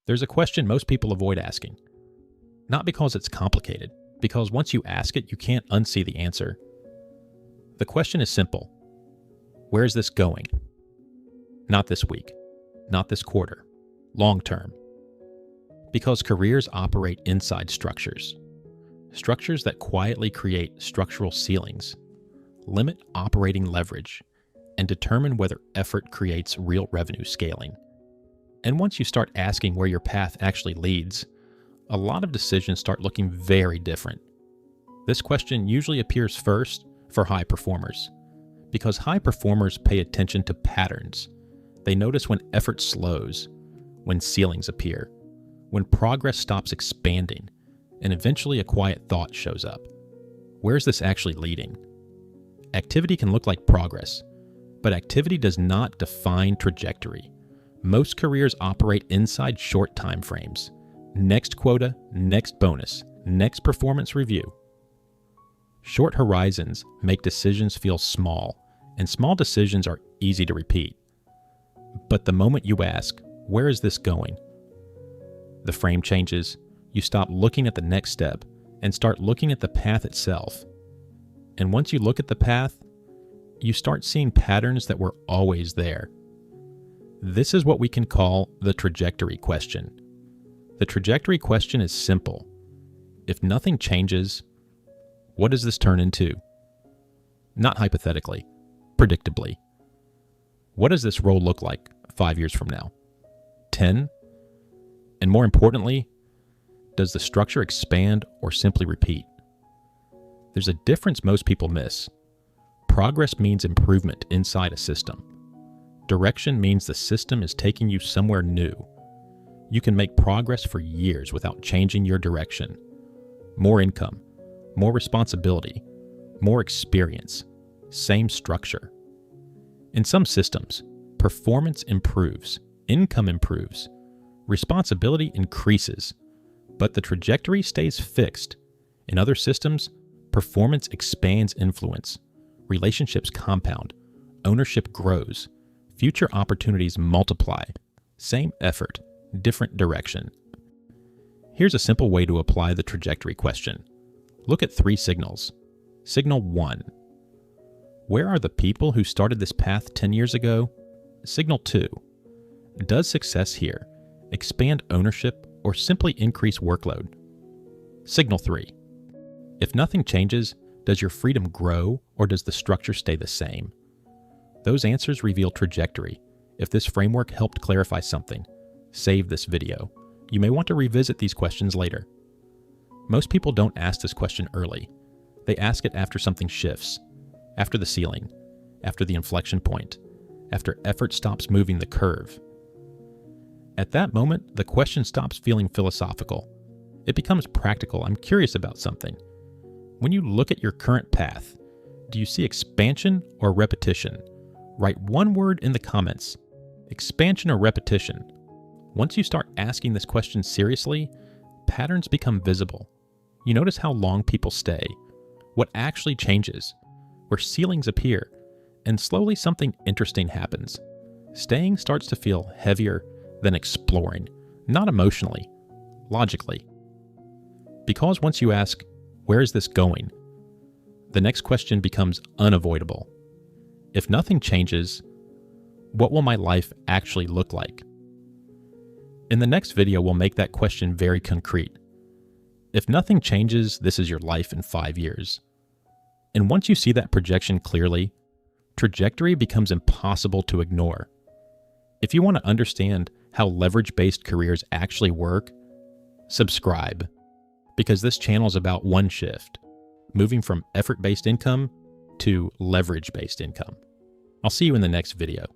There's a question most people avoid asking. Not because it's complicated, because once you ask it, you can't unsee the answer. The question is simple. Where is this going? Not this week, not this quarter, long term. Because careers operate inside structures. Structures that quietly create structural ceilings, limit operating leverage, and determine whether effort creates real revenue scaling. And once you start asking where your path actually leads, a lot of decisions start looking very different. This question usually appears first for high performers, because high performers pay attention to patterns. They notice when effort slows, when ceilings appear, when progress stops expanding, and eventually a quiet thought shows up. Where's this actually leading? Activity can look like progress, but activity does not define trajectory. Most careers operate inside short time frames. Next quota, next bonus, next performance review. Short horizons make decisions feel small, and small decisions are easy to repeat. But the moment you ask, where is this going? The frame changes, you stop looking at the next step and start looking at the path itself. And once you look at the path, you start seeing patterns that were always there. This is what we can call the trajectory question. The trajectory question is simple. If nothing changes, what does this turn into? Not hypothetically, predictably. What does this role look like 5 years from now? 10? And more importantly, does the structure expand or simply repeat? There's a difference most people miss. Progress means improvement inside a system. Direction means the system is taking you somewhere new. You can make progress for years without changing your direction. More income, more responsibility, more experience, same structure. In some systems, performance improves, income improves, responsibility increases, but the trajectory stays fixed. In other systems, performance expands influence, relationships compound, ownership grows, future opportunities multiply, same effort, different direction. Here's a simple way to apply the trajectory question. Look at 3 signals. Signal 1. Where are the people who started this path 10 years ago? Signal 2. Does success here expand ownership or simply increase workload? Signal 3. If nothing changes, does your freedom grow or does the structure stay the same? Those answers reveal trajectory. If this framework helped clarify something, save this video. You may want to revisit these questions later. Most people don't ask this question early. They ask it after something shifts, after the ceiling, after the inflection point, after effort stops moving the curve. At that moment, the question stops feeling philosophical. It becomes practical. I'm curious about something. When you look at your current path, do you see expansion or repetition? Write one word in the comments. Expansion or repetition? Once you start asking this question seriously, patterns become visible. You notice how long people stay, what actually changes, where ceilings appear, and slowly something interesting happens. Staying starts to feel heavier than exploring, not emotionally, logically. Because once you ask, where is this going? The next question becomes unavoidable. If nothing changes, what will my life actually look like? In the next video, we'll make that question very concrete. If nothing changes, this is your life in 5 years. And once you see that projection clearly, trajectory becomes impossible to ignore. If you want to understand how leverage-based careers actually work, subscribe, because this channel is about one shift, moving from effort-based income to leverage-based income. I'll see you in the next video.